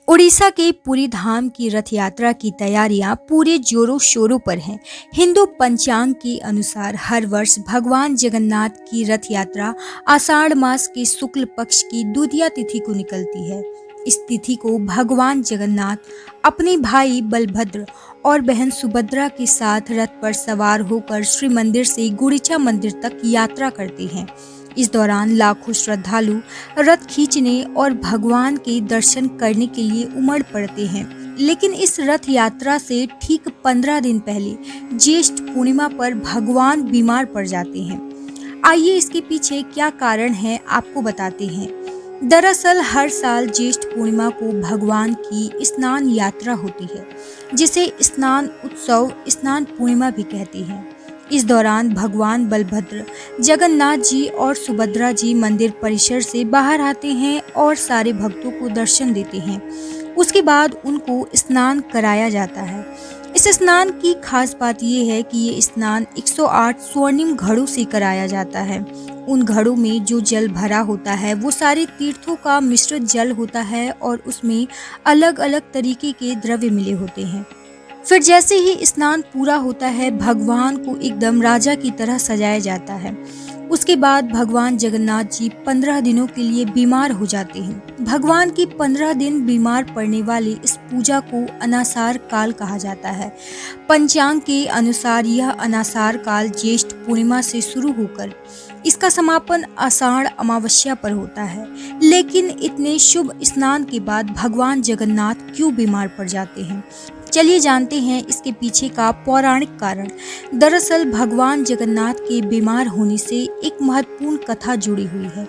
उड़ीसा के पुरी धाम की रथ यात्रा की तैयारियां पूरे जोरों शोरों पर हैं। हिंदू पंचांग के अनुसार हर वर्ष भगवान जगन्नाथ की रथ यात्रा आषाढ़ मास के शुक्ल पक्ष की द्वितीया तिथि को निकलती है। इस तिथि को भगवान जगन्नाथ अपने भाई बलभद्र और बहन सुभद्रा के साथ रथ पर सवार होकर श्री मंदिर से गुड़ीचा मंदिर तक यात्रा करते हैं। इस दौरान लाखों श्रद्धालु रथ खींचने और भगवान के दर्शन करने के लिए उमड़ पड़ते हैं। लेकिन इस रथ यात्रा से ठीक 15 दिन पहले ज्येष्ठ पूर्णिमा पर भगवान बीमार पड़ जाते हैं। आइए इसके पीछे क्या कारण है आपको बताते हैं। दरअसल हर साल ज्येष्ठ पूर्णिमा को भगवान की स्नान यात्रा होती है, जिसे स्नान उत्सव स्नान पूर्णिमा भी कहते हैं। इस दौरान भगवान बलभद्र जगन्नाथ जी और सुभद्रा जी मंदिर परिसर से बाहर आते हैं और सारे भक्तों को दर्शन देते हैं। उसके बाद उनको स्नान कराया जाता है। इस स्नान की खास बात यह है कि ये स्नान 108 स्वर्णिम घड़ों से कराया जाता है। उन घड़ों में जो जल भरा होता है वो सारे तीर्थों का मिश्रित जल होता है और उसमें अलग अलग तरीके के द्रव्य मिले होते हैं। फिर जैसे ही स्नान पूरा होता है, भगवान को एकदम राजा की तरह सजाया जाता है। उसके बाद भगवान जगन्नाथ जी 15 दिनों के लिए बीमार हो जाते हैं। भगवान की 15 दिन बीमार पड़ने वाली इस पूजा को अनासार काल कहा जाता है। पंचांग के अनुसार यह अनासार काल ज्येष्ठ पूर्णिमा से शुरू होकर इसका समापन आषाढ़ अमावस्या पर होता है। लेकिन इतने शुभ स्नान के बाद भगवान जगन्नाथ क्यों बीमार पड़ जाते हैं? चलिए जानते हैं इसके पीछे का पौराणिक कारण। दरअसल भगवान जगन्नाथ के बीमार होने से एक महत्वपूर्ण कथा जुड़ी हुई है,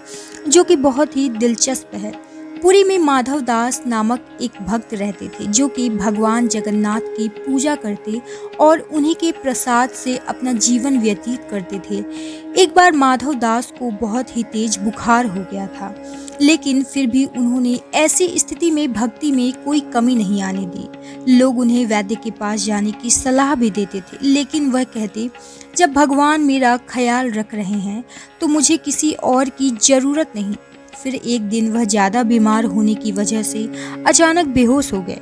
जो कि बहुत ही दिलचस्प है। पुरी में माधव दास नामक एक भक्त रहते थे, जो कि भगवान जगन्नाथ की पूजा करते और उन्हीं के प्रसाद से अपना जीवन व्यतीत करते थे। एक बार माधव दास को बहुत ही तेज बुखार हो गया था, लेकिन फिर भी उन्होंने ऐसी स्थिति में भक्ति में कोई कमी नहीं आने दी। लोग उन्हें वैद्य के पास जाने की सलाह भी देते थे, लेकिन वह कहते, जब भगवान मेरा ख्याल रख रहे हैं तो मुझे किसी और की जरूरत नहीं। फिर एक दिन वह ज्यादा बीमार होने की वजह से अचानक बेहोश हो गए।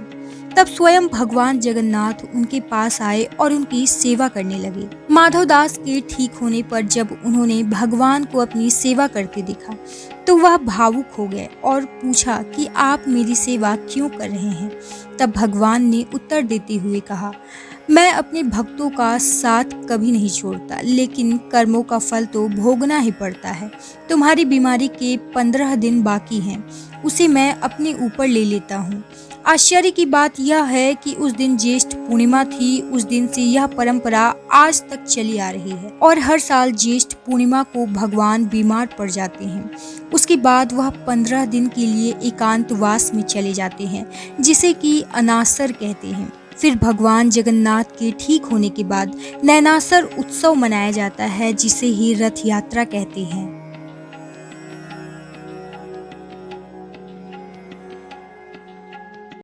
तब स्वयं भगवान जगन्नाथ उनके पास आए और उनकी सेवा करने लगे। माधव दास के ठीक होने पर जब उन्होंने भगवान को अपनी सेवा करते देखा तो वह भावुक हो गए और पूछा कि आप मेरी सेवा क्यों कर रहे हैं? तब भगवान ने उत्तर देते हुए कहा, मैं अपने भक्तों का साथ कभी नहीं छोड़ता, लेकिन कर्मों का फल तो भोगना ही पड़ता है। तुम्हारी बीमारी के 15 दिन बाकी हैं, उसे मैं अपने ऊपर ले लेता हूँ। आश्चर्य की बात यह है कि उस दिन ज्येष्ठ पूर्णिमा थी। उस दिन से यह परंपरा आज तक चली आ रही है और हर साल ज्येष्ठ पूर्णिमा को भगवान बीमार पड़ जाते हैं। उसके बाद वह 15 दिन के लिए एकांतवास में चले जाते हैं, जिसे कि अनासर कहते हैं। फिर भगवान जगन्नाथ के ठीक होने के बाद नैनासर उत्सव मनाया जाता है, जिसे ही रथ यात्रा कहते हैं।